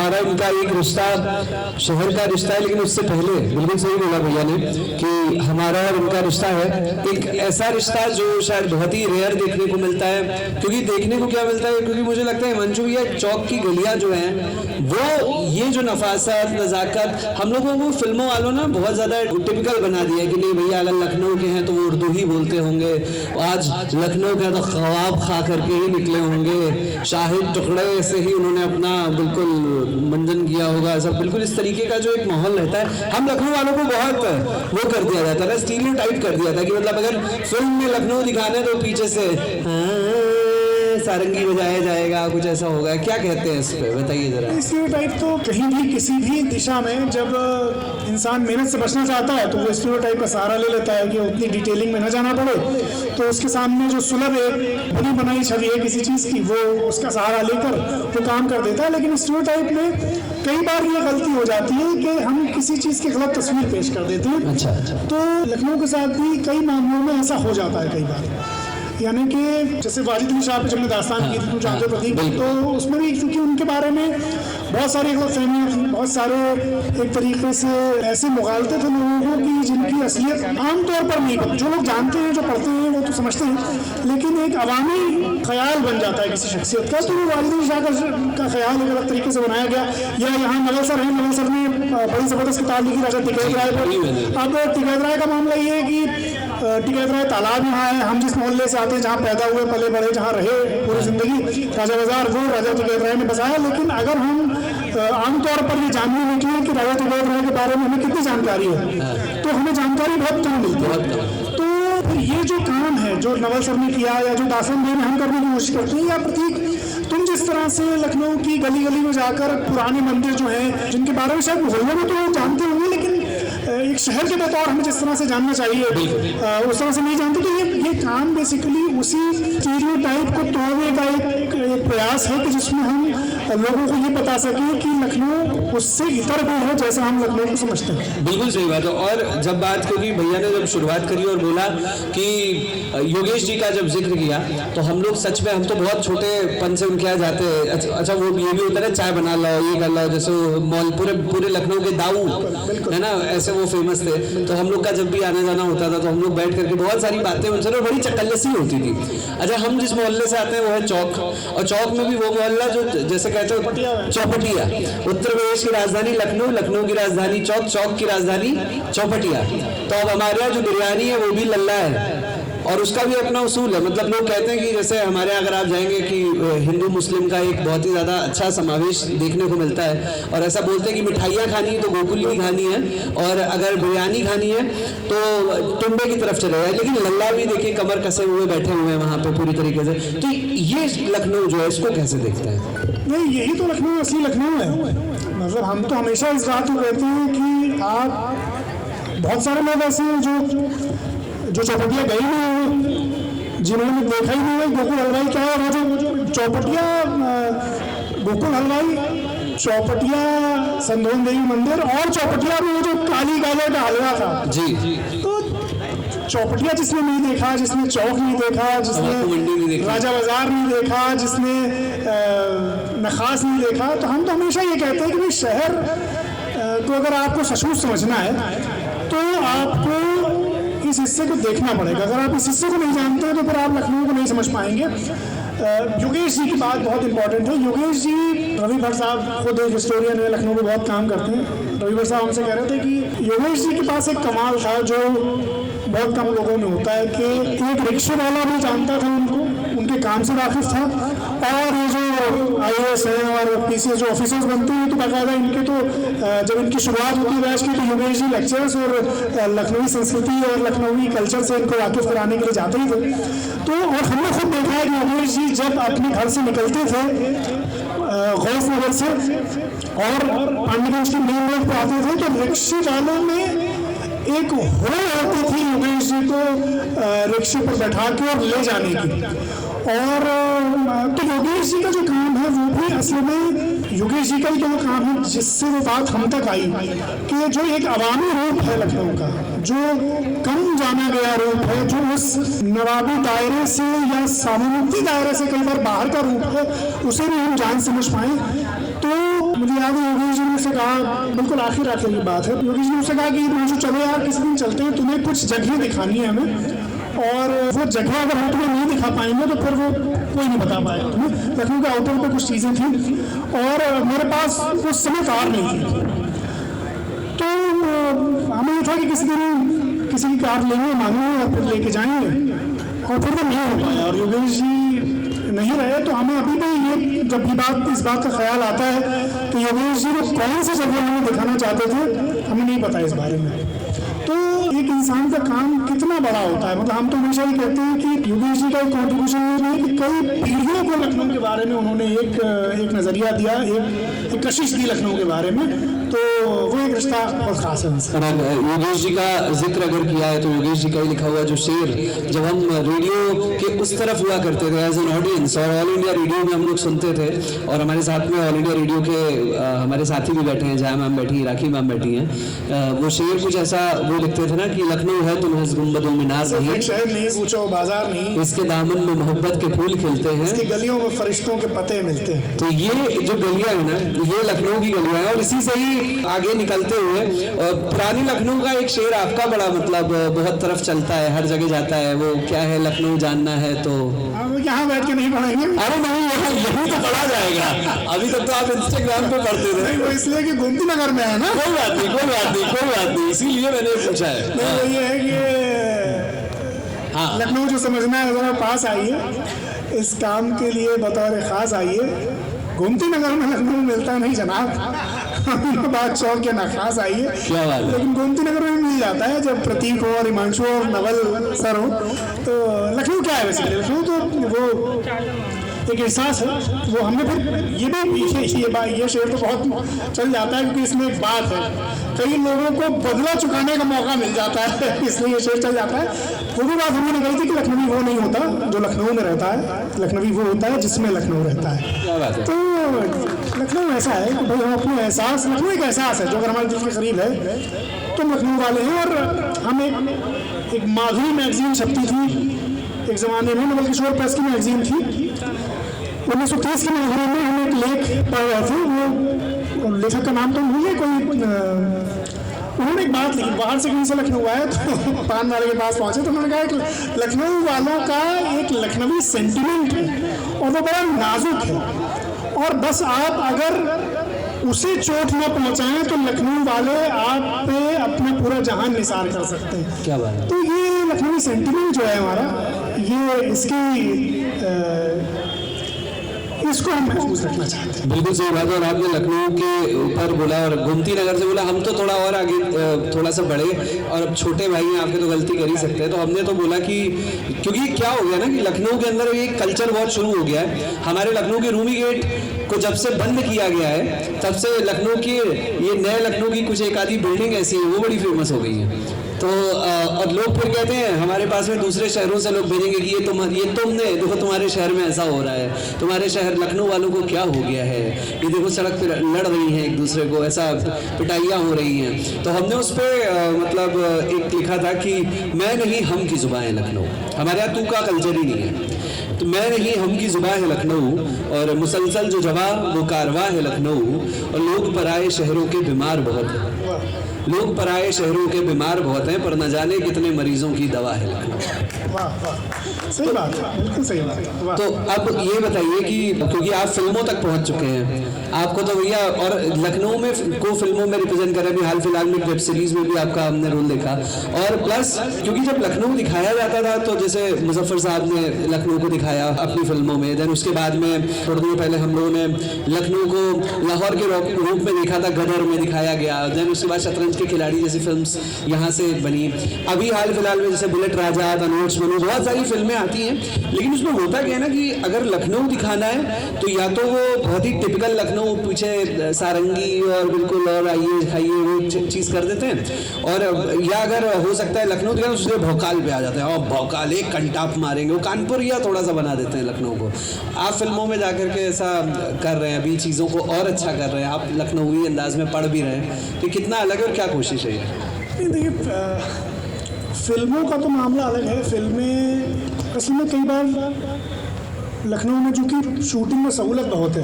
हमारा इनका एक रिश्ता शहर का रिश्ता है, लेकिन उससे पहले बिल्कुल सही बोला भैया ने कि हमारा और इनका रिश्ता है एक ऐसा रिश्ता जो शायद बहुत ही रेयर देखने को मिलता है। क्योंकि देखने को क्या मिलता है, क्योंकि मुझे लगता है मंजू भैया चौक की गलियां जो हैं वो ये जो नफासत नज़ाकत हम लोगों को फिल्मों वालों ना बहुत ज़्यादा टिपिकल बना दिया कि नहीं भैया अगर लखनऊ के हैं तो वो उर्दू ही बोलते होंगे, आज लखनऊ के तो ख्वाब खा करके ही निकले होंगे, शाहिद टुकड़े से ही उन्होंने अपना बिल्कुल मंजन किया होगा, सब बिल्कुल इस तरीके का जो एक माहौल रहता है। हम लखनऊ वालों को बहुत वो कर दिया जाता है, स्टीरियोटाइप कर दिया था कि मतलब अगर फिल्म में लखनऊ दिखाने तो पीछे से सारंगी बजाया जाएगा, कुछ ऐसा होगा। क्या कहते हैं इस पे, बताइए जरा। स्टीरियोटाइप तो कहीं भी किसी भी दिशा में जब इंसान मेहनत से बचना चाहता है तो वो स्टीरियोटाइप का सहारा ले लेता है कि उतनी डिटेलिंग में न जाना पड़े, तो उसके सामने जो सुलभ एक बड़ी बनाई छवि है किसी चीज़ की वो उसका सहारा लेकर वो काम कर देता है। लेकिन स्टीरियोटाइप में कई बार ये गलती हो जाती है कि हम किसी चीज़ की गलत तस्वीर पेश कर देते हैं। अच्छा। तो लखनऊ के साथ भी कई मामलों में ऐसा हो जाता है कई बार, यानी कि जैसे वाजिद अली शाह पे जब दास्तान की थी जानते प्रतीक, तो उसमें भी क्योंकि उनके बारे में बहुत सारी गलतफहमियाँ थी, बहुत सारे एक तरीके से ऐसे मुगालते थे लोगों को कि जिनकी असलियत आमतौर पर नहीं पता। जो लोग जानते हैं, जो पढ़ते हैं वो तो समझते हैं, लेकिन एक अवामी ख्याल बन जाता है किसी शख्सियत का, तो वो वाजिद अली शाह का ख्याल एक अलग तरीके से बनाया गया। या यहाँ नवल सर हैं, नवल सर ने बड़ी ज़बरदस्त किताब लिखी राजा टिकैत राय पर। अब टिकैत राय का मामला ये है कि टिकैत राय तालाब यहाँ है, हम जिस मोहल्ले से आते हैं, जहाँ पैदा हुए पले बड़े, जहाँ रहे पूरी जिंदगी, राजा बाजार वो राजा टिकैत राय ने बसाया। लेकिन अगर हम आमतौर पर ये जानने निकले कि राजा टिकैत राय के बारे में हमें कितनी जानकारी है, तो हमें जानकारी बहुत कम मिलती है। तो ये जो काम है जो नवल सर ने किया या जो दासन भाई हम करने की कोशिश करते हैं, या प्रतीक तुम जिस तरह से लखनऊ की गली गली में जाकर पुराने मंदिर जो हैं जिनके बारे में शायद मोहल्ले में तो जानते होंगे, लेकिन एक शहर के बतौर हमें जिस तरह से जानना चाहिए उस तरह से नहीं जानते, तो ये काम बेसिकली उसी स्टीरियोटाइप को तोड़ने का एक प्रयास है कि जिसमें हम लोगों को ये बता सकें कि लखनऊ उससे इतर भी है जैसा हम लखनऊ को समझते हैं। बिल्कुल सही बात है। और जब बात, क्योंकि भैया ने जब शुरुआत करी और बोला कि योगेश जी का जब जिक्र किया, तो हम लोग सच में, हम तो बहुत छोटेपन से उनके यहाँ जाते हैं। अच्छा वो ये भी होता है ना, चाय बना लो, ये कर लो, जैसे मॉल पूरे लखनऊ के दाऊ है ना, ऐसे वो फेमस थे। तो हम लोग का जब भी आना जाना होता था तो हम लोग बैठ करके बहुत सारी बातें उनसे, बड़ी चकल्लसी होती थी। अच्छा, हम जिस मोहल्ले से आते हैं वो है चौक, और चौक में भी वो मोहल्ला जो जैसे कहते हैं चौपटिया। उत्तर प्रदेश की राजधानी लखनऊ, लखनऊ की राजधानी चौक, चौक की राजधानी चौपटिया। तो अब हमारे यहाँ जो बिरयानी है वो भी लल्ला है, और उसका भी अपना उसूल है। मतलब लोग कहते हैं कि जैसे हमारे यहाँ अगर आप जाएंगे कि हिंदू मुस्लिम का एक बहुत ही ज़्यादा अच्छा समावेश देखने को मिलता है, और ऐसा बोलते हैं कि मिठाइयाँ खानी है तो गोकुल की खानी है, और अगर बिरयानी खानी है तो टुंबे की तरफ चले जाए। लेकिन लल्ला भी देखिए कमर कसे हुए बैठे हुए हैं वहाँ पे पूरी तरीके से। तो ये लखनऊ जो है इसको कैसे देखते हैं? नहीं, यही तो लखनऊ असली लखनऊ है। मतलब हम तो हमेशा इस बात को कहते हैं कि आप, बहुत सारे लोग ऐसे हैं जो चौपटिया गए नहीं हुए, जिन्होंने देखा ही नहीं है गोकुल हलवाई क्या है। वो जो चौपटिया गोकुल हलवाई, चौपटिया संधोन देवी मंदिर, और चौपटिया में वो जो काली गाजर का हलवा था जी, तो चौपटिया जिसने नहीं देखा, जिसने चौक नहीं देखा, जिसने राजा बाजार नहीं देखा, जिसने नखास नहीं देखा, तो हम तो हमेशा ये कहते हैं कि भाई शहर को अगर आपको सचमुच समझना है तो आपको इस हिस्से को देखना पड़ेगा। अगर आप इस हिस्से को नहीं जानते हैं तो फिर आप लखनऊ को नहीं समझ पाएंगे। योगेश जी की बात बहुत इंपॉर्टेंट है। योगेश जी, रवि भट्ट साहब खुद एक हिस्टोरियन है, लखनऊ में बहुत काम करते हैं। रवि भट्ट साहब हमसे कह रहे थे कि योगेश जी के पास एक कमाल था जो बहुत कम लोगों में होता है, कि एक रिक्शे वाला भी जानता था उनको, उनके काम से वाकिफ था, और ये जो IAS हैं और PCS जो ऑफिसर्स बनते हैं तो बाकायदा इनके तो जब इनकी शुरुआत होती है बैच की तो योगेश जी लेक्चर्स और लखनवी संस्कृति और लखनवी कल्चर से इनको वाकिफ कराने के लिए जाते ही थे। तो और हमने खुद देखा है कि योगेश जी जब अपने घर से निकलते थे गौस नगर से और पांडुगंज की मेन रोड पर आते थे तो रिक्शे वालों में एक होड़ होती थी योगेश जी को रिक्शे पर बैठा के और ले जाने की। और तो योगेश जी का जो काम है वो भी असल में योगेश जी का ही तो वो काम है जिससे वो बात हम तक आई कि जो एक अवामी रूप है लखनऊ का, जो कम जाना गया रूप है, जो उस नवाबी दायरे से या सामूहिक दायरे से कई बार बाहर का रूप है, उसे भी हम जान समझ पाए। तो मुझे मुझे याद है योगेश जी ने मुझसे कहा, बिल्कुल आखिर की बात है, योगेश जी ने मुझसे कहा कि मुझे चलो यार किसी दिन चलते हैं, तुम्हें कुछ जगह दिखानी है हमें, और वो जगह अगर हम तुम्हें नहीं दिखा पाएंगे तो फिर वो कोई नहीं बता पाएगा तुम्हें। लखनऊ के आउटर पे कुछ चीज़ें थी और मेरे पास उस समय कार नहीं थी, तो हमें ये था कि किसी दिन किसी की कार लेंगे, मांगेंगे और फिर लेके जाएंगे, और फिर वो नहीं हो पाया और योगेश जी नहीं रहे। तो हमें अभी भी ये जब भी इस बात का ख्याल आता है कि योगेश जी को कौन सी जगह हमें दिखाना चाहते थे, हमें नहीं पता इस बारे में। तो एक इंसान का काम कितना बड़ा होता है, मतलब हम तो हमेशा ही कहते हैं कि योगेश जी का एक कॉन्ट्रीब्यूशन ये है कि कई पीढ़ियों को लखनऊ के बारे में उन्होंने एक नज़रिया दिया, एक कशिश दी लखनऊ के बारे में, तो वो एक रिश्ता बहुत खास है उनसे। योगेश जी का जिक्र अगर किया है तो योगेश जी का ही लिखा हुआ जो शेर, जब हम रेडियो के उस तरफ हुआ करते थे एज एन ऑडियंस और ऑल इंडिया रेडियो में हम लोग सुनते थे, और हमारे साथ में ऑल इंडिया रेडियो के हमारे साथी भी बैठे हैं, जया मैम बैठी हैं, राखी मैम बैठी हैं, वो शेर कुछ ऐसा वो लिखते थे ना कि लखनऊ है तो महज गुंबदों मीनार नहीं, शहर नहीं, पूछो बाजार नहीं, इसके दामन में मोहब्बत के फूल खिलते हैं, इसकी गलियों में फरिश्तों के पते मिलते हैं। तो ये जो गलियां है ना, ये लखनऊ की गलियां हैं, और इसी से ही आगे निकलते हुए पुरानी लखनऊ का एक शेर आपका बड़ा मतलब बहुत तरफ चलता है, हर जगह जाता है, वो क्या है, लखनऊ जानना है तो यहाँ बैठ के नहीं पढ़ेंगे। अरे नहीं, यही तो पढ़ा जाएगा, अभी तक तो आप इंस्टाग्राम पे पढ़ते थे। वो इसलिए कि गोमती नगर में है ना। कोई बात नहीं, इसीलिए मैंने पूछा है। नहीं, वो ये है कि हाँ, लखनऊ जो समझना है जरा पास आइए, इस काम के लिए बतौर खास आइए, गोमती नगर में लखनऊ मिलता नहीं जनाब, बात चौक के नखास आइए, क्या बात है, लेकिन गोमती नगर में मिल जाता है जब प्रतीक हो और हिमांशु और नवल सर हो। तो लखनऊ क्या है वैसे, लखनऊ तो वो एक एहसास है, वो हमने फिर ये शेर तो बहुत चल जाता है क्योंकि इसमें एक बात है, कई लोगों को बदला चुकाने का मौका मिल जाता है, इसलिए ये शेर चल जाता है। वो भी बात हमने कही थी कि लखनवी वो नहीं होता जो लखनऊ में रहता है, लखनवी वो होता है जिसमें लखनऊ रहता है। क्या बात है। तो लखनऊ ऐसा है कि भाई हम अपने एहसास, लखनऊ एक एहसास है जो अगर हमारे दिल के करीब है तो लखनऊ वाले हैं। और हम एक माधुरी मैगजीन छपती थी एक ज़माने में, नवल किशोर प्रेस की मैगजीन थी, 1930 की माधुरी में हम एक लेख पढ़ रहे थे, वो लेखक का नाम तो भूल गए, कोई उन्होंने एक बात लिखी, बाहर से कहीं से लखनऊ आए तो पान वाले के पास पहुंचे तो उन्होंने कहा कि लखनऊ वालों का एक लखनवी सेंटिमेंट है और वो बड़ा नाजुक है, और बस आप अगर उसे चोट न पहुंचाएं तो लखनऊ वाले आप पे अपना पूरा जहान निसार कर सकते हैं। क्या बात है। तो ये लखनवी सेंटिमेंट जो है हमारा, ये इसको हम महफूज रखना चाहते हैं। बिल्कुल सही बात है। और आपने लखनऊ के ऊपर बोला और गोमती नगर से बोला, हम तो थोड़ा और आगे थोड़ा सा बड़े और अब छोटे भाई हैं, आपके तो गलती कर ही सकते हैं, तो हमने तो बोला कि क्योंकि क्या हो गया ना कि लखनऊ के अंदर एक कल्चर बहुत शुरू हो गया है। हमारे लखनऊ के रूमी गेट को जब से बंद किया गया है तब से लखनऊ की ये नए लखनऊ की कुछ एक आधी बिल्डिंग ऐसी है वो बड़ी फेमस हो गई है। तो और लोग फिर कहते हैं हमारे पास में दूसरे शहरों से लोग भेजेंगे कि ये तुमने देखो तुम्हारे शहर में ऐसा हो रहा है, तुम्हारे शहर लखनऊ वालों को क्या हो गया है, ये देखो सड़क पर लड़ रही हैं एक दूसरे को, ऐसा पिटाइयाँ हो रही हैं। तो हमने उस पर मतलब एक लिखा था कि मैं नहीं हम की जुबान है लखनऊ, हमारे यहाँ तू का कल्चर ही नहीं है, तो मैं नहीं हम की जुबान है लखनऊ, और मुसलसल जो जवाब वो कारवां है लखनऊ, और लोग पराए शहरों के बीमार बहुत हैं, लोग पराए शहरों के बीमार बहुत हैं, पर न जाने कितने मरीजों की दवा है लखनऊ। वाह वाह, सही बात है, बिल्कुल सही बात है। तो अब ये बताइए कि क्योंकि आप फिल्मों तक पहुंच चुके हैं, आपको तो भैया और लखनऊ में को फिल्मों में रिप्रेजेंट कर रहे हैं, हाल फिलहाल में वेब सीरीज में भी आपका हमने रोल देखा, और प्लस क्योंकि जब लखनऊ दिखाया जाता था तो जैसे मुजफ्फर साहब ने लखनऊ को दिखाया अपनी फिल्मों में, देन उसके बाद में थोड़े दिन पहले हम लोगों ने लखनऊ को लाहौर के रूप में देखा था, गदर में दिखाया गया, देन उसके बाद शतरंज के खिलाड़ी जैसी फिल्म्स यहाँ से बनी, अभी हाल फिलहाल में जैसे बुलेट राजा, तनोज मनु, बहुत सारी फिल्में आती हैं। लेकिन उसमें होता क्या है ना कि अगर लखनऊ दिखाना है तो या तो वो बहुत ही टिपिकल लखनऊ, पीछे सारंगी और बिल्कुल और आइए खाइए वो चीज़ कर देते हैं, और या अगर हो सकता है लखनऊ दिखाना उससे भौकाल पे आ जाते हैं, और भौकाल एक कंटाप मारेंगे, वो कानपुर या थोड़ा सा बना देते हैं लखनऊ को। आप फिल्मों में जाकर के ऐसा कर रहे हैं, अभी चीज़ों को और अच्छा कर रहे हैं, आप लखनऊई अंदाज में पढ़ भी रहे हैं, तो कितना अलग है और क्या कोशिश है ये? देखिए फिल्मों का तो मामला अलग है। फिल्में असल में कई बार लखनऊ में चूँकि शूटिंग में सहूलत बहुत है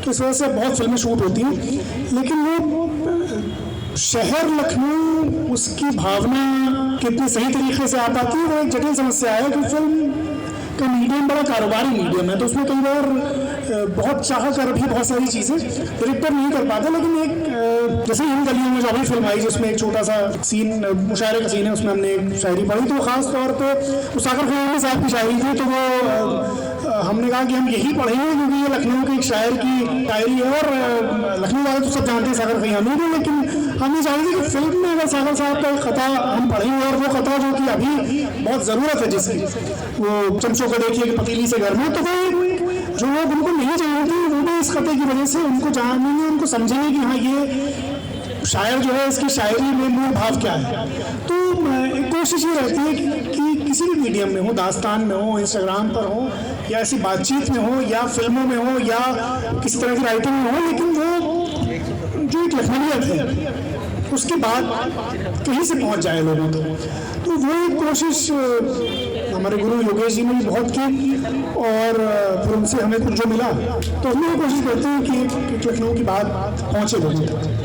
तो इस वजह से बहुत फिल्में शूट होती हैं, लेकिन वो शहर लखनऊ उसकी भावना कितनी सही तरीके से आ पाती है वो एक जटिल समस्या है कि फिल्म का मीडियम बड़ा कारोबारी मीडियम है, तो उसमें कई बार बहुत चाह कर भी बहुत सारी चीज़ें डायरेक्टर नहीं कर पाते। लेकिन एक जैसे इन गलियों में जो अभी फिल्म आई जिसमें एक छोटा सा सीन मुशायरे का सीन है, उसमें हमने एक शायरी पढ़ी, तो ख़ास तौर पर सागर खयामी साहब की शायरी थी, तो वो हमने कहा कि हम यही पढ़ेंगे क्योंकि ये लखनऊ के एक शायर की शायरी है और लखनऊ वाले तो सब जानते हैं सागर खयामी को, लेकिन हम ये चाहते थे कि फिल्म में अगर सागर साहब का एक खता हम पढ़ेंगे और वो खता जो कि अभी बहुत ज़रूरत है जिसकी, वो चमचों को देखिए कि पतीली से घर में, तो वो जो लोग उनको नहीं जानते वो भी इस खते की वजह से उनको जानेंगे, उनको समझेंगे कि हाँ ये शायर जो है इसकी शायरी में मूल भाव क्या है। तो एक कोशिश ये रहती है कि किसी भी मीडियम में हो, दास्तान में हो, इंस्टाग्राम पर हो, या ऐसी बातचीत में हो, या फिल्मों में हो, या किसी तरह की राइटिंग में हो, लेकिन वो जो एक लखनऊियत है उसकी बात कहीं से पहुंच जाए लोगों तक। तो वो एक कोशिश हमारे गुरु योगेश जी ने भी बहुत की और फिर उनसे हमें कुछ जो मिला तो हम लोग कोशिश करते हैं कि लखनऊ की बात पहुंचे लोगों तक।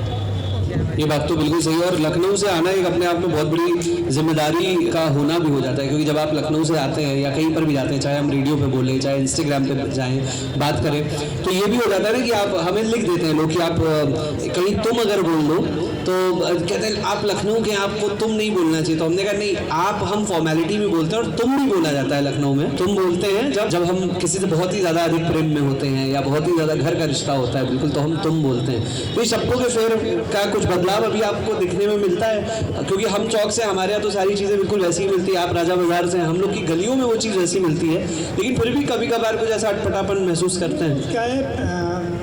ये बात तो बिल्कुल सही है, और लखनऊ से आना एक अपने आप में बहुत बड़ी जिम्मेदारी का होना भी हो जाता है, क्योंकि जब आप लखनऊ से आते हैं या कहीं पर भी जाते हैं, चाहे हम रेडियो पे बोलें, चाहे इंस्टाग्राम पे जाएं, बात करें, तो ये भी हो जाता है ना कि आप हमें लिख देते हैं लोग कि आप कहीं तुम अगर बोल दो तो कहते हैं आप लखनऊ के, आपको तुम नहीं बोलना चाहिए। तो हमने कहा नहीं, आप हम फॉर्मेलिटी में बोलते हैं और तुम नहीं बोला जाता है लखनऊ में। तुम बोलते हैं जब हम किसी से बहुत ही ज़्यादा अधिक प्रेम में होते हैं या बहुत ही ज़्यादा घर का रिश्ता होता है बिल्कुल, तो हम तुम बोलते हैं। तो शब्दों के फेर का कुछ बदलाव अभी आपको दिखने में मिलता है, क्योंकि हम चौक से, हमारे यहाँ तो सारी चीज़ें बिल्कुल वैसी ही मिलती है, आप राजा बाजार से, हम लोग की गलियों में वो चीज़ वैसी मिलती है, लेकिन फिर भी कभी कभार कुछ ऐसा अटपटापन महसूस करते हैं। क्या है,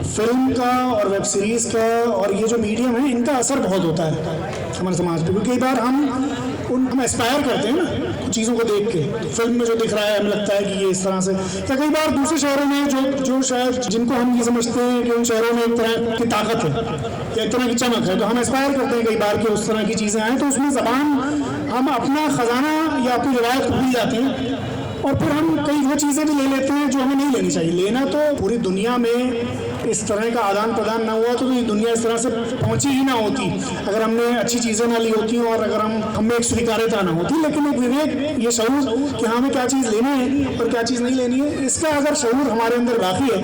फिल्म का और वेब सीरीज़ का और ये जो मीडियम है इनका असर बहुत होता है हमारे समाज पे, क्योंकि कई बार हम एस्पायर करते हैं ना चीज़ों को देख के, तो फिल्म में जो दिख रहा है हमें लगता है कि ये इस तरह से, या कई बार दूसरे शहरों में जो शायद जिनको हम ये समझते हैं कि उन शहरों में एक तरह की ताकत है या एक तरह की चमक है, तो हम एस्पायर करते हैं कई बार कि उस तरह की चीज़ें आएँ, तो उसमें ज़बान हम अपना ख़जाना या अपनी रिवायत भूल जाते हैं और फिर हम कई वो चीज़ें भी ले लेते हैं जो हमें नहीं लेनी चाहिए। लेना तो पूरी दुनिया में इस तरह का आदान प्रदान ना हुआ तो ये दुनिया इस तरह से पहुंची ही ना होती अगर हमने अच्छी चीज़ें ना ली होती और अगर हमें एक स्वीकार्यता ना होती। लेकिन एक विवेक, ये शऊर कि हमें क्या चीज़ लेनी है और क्या चीज़ नहीं लेनी है, इसका अगर शऊर हमारे अंदर बाकी है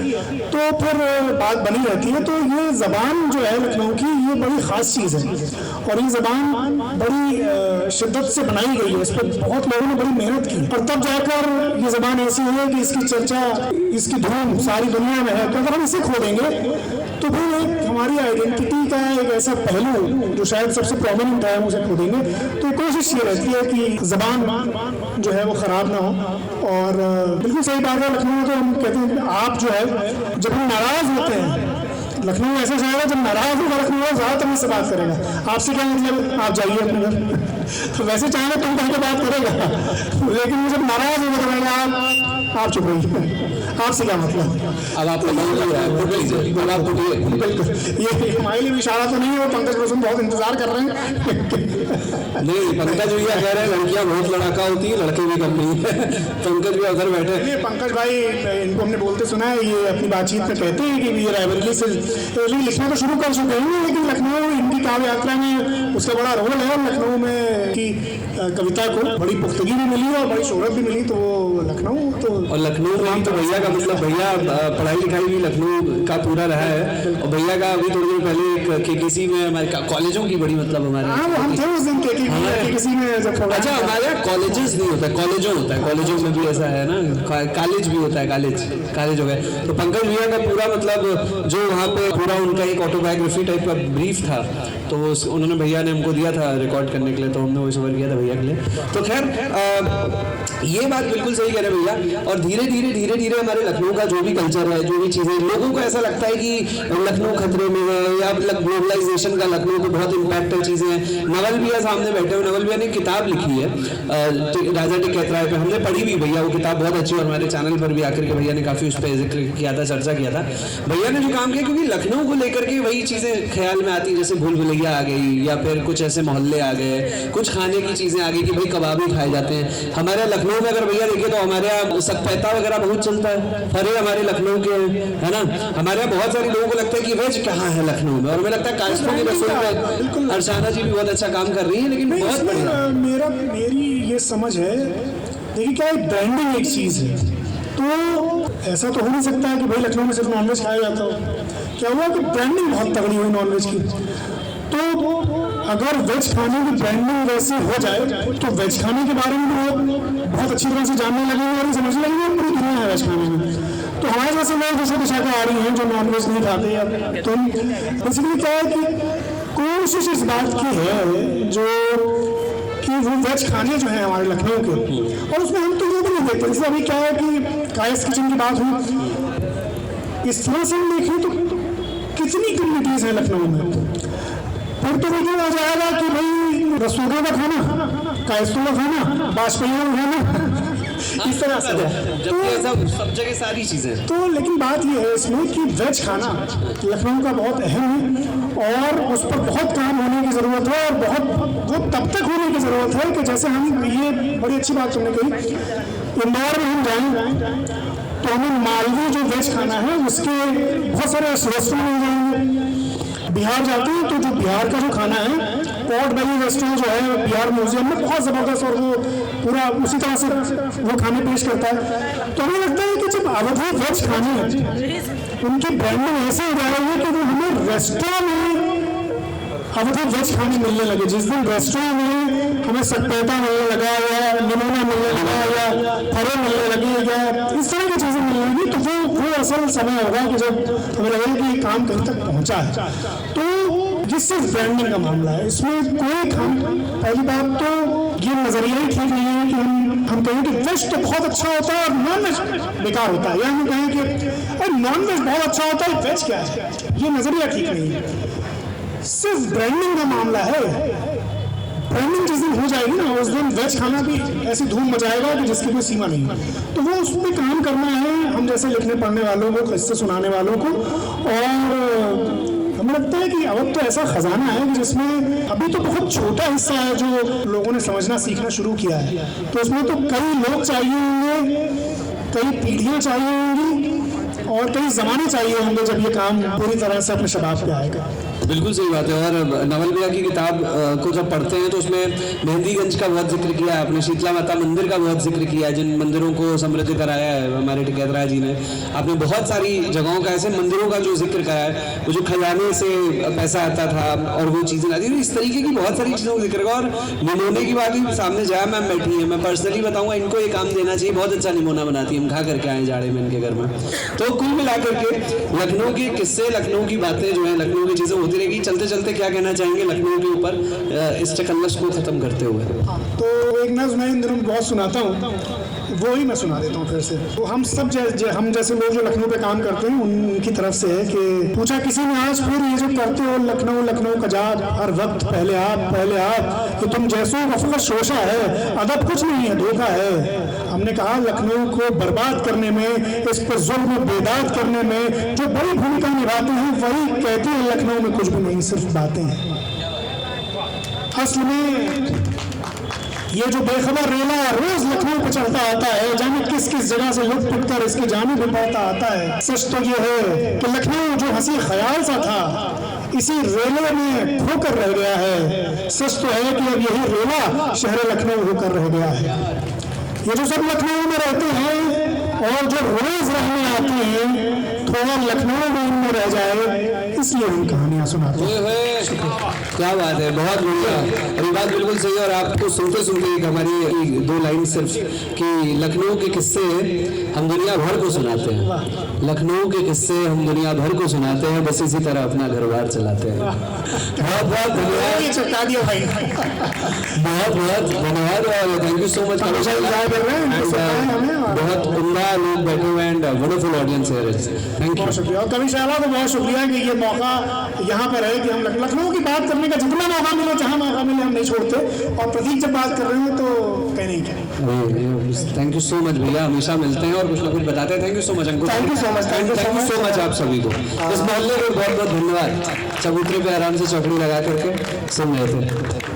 तो फिर बात बनी रहती है। तो ये ज़बान जो है लखनऊ की, ये बड़ी ख़ास चीज़ है और ये ज़बान बड़ी शिद्दत से बनाई गई है, इस पर बहुत लोगों ने बड़ी मेहनत की और तब जाकर ये ज़बान ऐसी है कि इसकी चर्चा, इसकी धूम सारी दुनिया में है। तो अगर हम इसे खो देंगे तो फिर एक हमारी आइडेंटिटी का एक ऐसा पहलू जो शायद सबसे प्रोमिनेंट है हम उसे खो देंगे। तो कोशिश ये रहती है कि ज़बान जो है वो ख़राब ना हो। और बिल्कुल सही बात है, लखनऊ तो हम कहते हैं आप जो है जब हम नाराज़ होते हैं, लखनऊ ऐसा शहर है जब नाराज़ होगा लखनऊ ज़्यादातर मुझसे बात करेगा, आपसे क्या मतलब आप जाइए अपने घर तो वैसे चाहे तुम कहीं बात करेगा, लेकिन जब नाराज़ होगा तो आप चुप रहिए, आपसे क्या मतलब। अब आप ये हमारे लिए इशारा तो नहीं है, पंकज रोशन बहुत इंतजार कर रहे हैं। नहीं, पंकज भैया कह रहे हैं लड़कियां बहुत लड़ाका होती है, लड़के भी कम नहीं है। पंकज भी उधर बैठे। पंकज भाई इनको हमने बोलते सुना है, ये अपनी बातचीत में कहते हैं कि ये रायबरेली से लिखना तो शुरू कर चुके हैं, लेकिन लखनऊ इनकी काव्य यात्रा में उसका बड़ा रोल है। लखनऊ में की कविता को बड़ी पुख्तगी भी मिली और बड़ी शोहरत भी मिली, तो लखनऊ तो और लखनऊ में तो भैया का मतलब भैया पढ़ाई लिखाई भी लखनऊ का पूरा रहा है और भैया का अभी थोड़ी देर पहले केकेसी में हमारे कॉलेजों की बड़ी मतलब हमारे हम थे उस दिन केकेसी में जब। अच्छा, हमारे यहाँ कॉलेजेस नहीं होता है, कॉलेजों होता है, कॉलेजों में भी ऐसा है ना, कॉलेज भी होता है, कॉलेज हो गए। तो पंकज भैया का पूरा मतलब जो वहाँ पे पूरा उनका एक ऑटोबायोग्राफी टाइप का ब्रीफ था, तो उन्होंने भैया ने हमको दिया था रिकॉर्ड करने के लिए, तो हमने वॉइस ओवर किया था भैया के लिए। तो खैर ये बात बिल्कुल सही कह रहे हैं भैया। और धीरे धीरे हमारे लखनऊ का जो भी कल्चर है, जो भी चीज़ें, लोगों को ऐसा लगता है कि लखनऊ खतरे में है या ग्लोबलाइजेशन का लखनऊ को बहुत इम्पैक्ट है चीज़ें हैं। नवल भैया सामने बैठे हुए, नवल भैया ने किताब लिखी है राजा टिक कैतराय पे, हमने पढ़ी भी भैया, वो किताब बहुत अच्छी, और हमारे चैनल पर भी आकर के भैया ने काफ़ी उस पर जिक्र किया था, चर्चा किया था। भैया ने जो काम किया, क्योंकि लखनऊ को लेकर के वही चीज़ें ख्याल में आती, जैसे भूल भुलैया हट्टियाँ आ गई या फिर कुछ ऐसे मोहल्ले आ गए, कुछ खाने की चीज़ें आ गई कि भाई कबाब ही खाए जाते हैं। हमारे यहाँ लखनऊ में अगर भैया देखिए तो हमारे यहाँ सकपैता वगैरह बहुत चलता है, फरे हमारे लखनऊ के है ना। हमारे यहाँ बहुत सारे लोगों को लगता है कि वेज कहाँ है लखनऊ में, और हमें लगता है कायस्थों की रसोई में अर्चना जी भी बहुत अच्छा काम कर रही है, लेकिन बहुत बढ़िया। मेरी ये समझ है, देखिए क्या है, ब्रांडिंग एक चीज़ है, तो ऐसा तो हो नहीं सकता है कि भाई लखनऊ में सिर्फ नॉनवेज खाया जाता हो। क्या हुआ कि ब्रांडिंग बहुत तगड़ी हुई नॉनवेज की, तो अगर वेज खाने की ब्रांडिंग वैसे हो जाए तो वेज खाने के बारे में लोग बहुत अच्छी तरह से जानने लगेंगे और समझने लगेंगे पूरी दुनिया है वेज खाने में। तो हमारे जैसे लोग जैसे शाकाहारी हैं जो नॉनवेज नहीं खाते, या तो बेसिकली क्या है कि कोशिश इस बात की है जो कि वो वेज खाने जो है हमारे लखनऊ के, और उसमें हम तो ये भी नहीं देखते। जैसे अभी क्या है कि कायस्थ किचन की बात हुई, इस तरह से हम देखें तो कितनी कम्युनिटीज़ हैं लखनऊ में। फिर तो देखिए आ जाएगा कि भाई रसोइयों का खाना, कायस्थों का खाना, बाजपेयियों का खाना, इस तरह से तो सब जगह सारी चीज़ें। तो लेकिन बात यह है इसमें कि वेज खाना लखनऊ का बहुत अहम है और उस पर बहुत काम होने की ज़रूरत है, और बहुत वो तब तक होने की ज़रूरत है कि जैसे हम, ये बड़ी अच्छी बात तुमने कही, इंदौर में हम जाएँ तो हमें मालवी जो वेज खाना है उसके बहुत सारे रेस्टोरेंट मिल जाएंगे। बिहार जाते हैं तो जो बिहार का जो खाना है, पॉट बेली रेस्टोरेंट जो है बिहार म्यूजियम में, बहुत ज़बरदस्त, और वो पूरा उसी तरह से वो खाने पेश करता है। तो हमें लगता है कि जब अवधि वेज खाने हैं उनकी ब्रांडिंग ऐसे हो जाएगी कि वो हमें रेस्टोरेंट में अवधि वेज खाने मिलने लगे। जिस दिन रेस्टोरेंट में हमें सकपैता मिलने लगा या निमोना मिलने लगा या फरे मिलने लगे या इस तरह की चीज़ें मिलने लगी, तो वो असल समय होगा कि जब हमें लगेगा कि ये काम कहीं तक पहुंचा है। तो जिससे ब्रांडिंग का मामला है, इसमें कोई काम, पहली बात तो ये नज़रिया ही ठीक नहीं है कि हम कहें कि वेज तो बहुत अच्छा होता है और नॉन वेज बेकार होता है, या हम कहें कि नॉन वेज बहुत अच्छा होता है, वेज क्या है, ये नज़रिया ठीक नहीं है। सिर्फ ब्रांडिंग का मामला है। ब्रांडिंग जिस दिन हो जाएगी ना, उस दिन वेज खाना भी ऐसी धूम मचाएगा कि जिसकी कोई सीमा नहीं है। तो वो उस पर काम करना है हम जैसे लिखने पढ़ने वालों को, किस्से सुनाने वालों को। और हमें लगता है कि अब तो ऐसा खजाना है कि जिसमें अभी तो बहुत छोटा हिस्सा है जो लोगों ने समझना सीखना शुरू किया है। तो उसमें तो कई लोग चाहिए होंगे, कई पीढ़ियाँ चाहिए होंगी और कई ज़माने चाहिए होंगे जब ये काम पूरी तरह से अपने शबाब पे आएगा। बिल्कुल सही बात है। और नवल भैया की किताब को जब पढ़ते हैं तो उसमें मेहंदीगंज का बहुत जिक्र किया है आपने, शीतला माता मंदिर का बहुत जिक्र किया है, जिन मंदिरों को समृद्ध कराया है हमारे टिकैतराय जी ने। आपने बहुत सारी जगहों का, ऐसे मंदिरों का जो जिक्र करा है, वो जो खजाने से पैसा आता था और वो चीज़ें आती थी, इस तरीके की बहुत सारी चीज़ों का जिक्र। और निमोने की बात भी सामने जया मैम बैठी है, मैं पर्सनली बताऊँगा इनको ये काम देना चाहिए, बहुत अच्छा निमोना बनाती है, हम खा करके आए जाड़े में इनके घर में। तो कुल मिलाकर के लखनऊ के किस्से, लखनऊ की बातें जो है, लखनऊ की चीज़ें होती रहेगी। चलते चलते क्या कहना चाहेंगे लखनऊ के ऊपर इस चकल्लस को खत्म करते हुए? तो एक नज़्म मैं इन दिनों बहुत सुनाता हूँ, वो ही मैं सुना देता हूँ फिर से। तो हम सब हम जैसे लोग जो लखनऊ पे काम करते हैं उनकी तरफ से है कि पूछा किसी ने आज फिर ये जो करते हो लखनऊ लखनऊ का जात, हर वक्त पहले आप कि तुम जैसों का फकर शोशा है, अदब कुछ नहीं है धोखा है। हमने कहा लखनऊ को बर्बाद करने में, इस पर जुल्म बेदाद करने में जो बड़ी भूमिका निभाते हैं वही कहते हैं लखनऊ में कुछ भी नहीं, सिर्फ बातें हैं। असल में ये जो बेखबर रेला रोज लखनऊ पे चढ़ता आता है, जाने किस किस जगह से लुट पुट कर इसकी जाने भी पड़ता आता है। सच तो ये है कि लखनऊ जो हंसी ख्याल सा था इसी रेले में होकर रह गया है। सच तो है कि अब यही रेला शहर लखनऊ होकर रह गया है। ये जो सब लखनऊ में रहते हैं और जो रोज रहने आते हैं, थोड़ा लखनऊ में उनमें रह जाए इसलिए हम कहानियां सुनाते हैं। क्या बात है, बहुत बढ़िया। और ये बात बिल्कुल सही है। और आपको सुनते सुनते एक हमारी 2 लाइन सिर्फ कि लखनऊ के किस्से हम दुनिया भर को सुनाते हैं, लखनऊ के किस्से हम दुनिया भर को सुनाते हैं, बस इसी तरह अपना घर बार चलाते हैं। बहुत बहुत धन्यवाद, चुका दिया भाई, बहुत बहुत धन्यवाद और थैंक यू सो मच। बहुत उम्दा लोग बैठे हुए एंड वंडरफुल ऑडियंस है। थैंक यू, बहुत शुक्रिया। और कवि शाला को बहुत शुक्रिया कि ये मौका यहाँ पर है कि हम लखनऊ की बात करने का जितना मौका मिले, जहाँ मौका मिले, हम नहीं छोड़ते। और प्रतीक जब बात कर रहे हो तो कहने क्या। थैंक यू सो मच भैया, हमेशा मिलते हैं और कुछ ना कुछ बताते हैं। Thank you so much Ankur. Thank you so much, thank you so much आप सभी को। इस मोहल्ले को बहुत बहुत धन्यवाद, चबूतरे पे आराम से चौकड़ी लगा करके सुन रहे थे।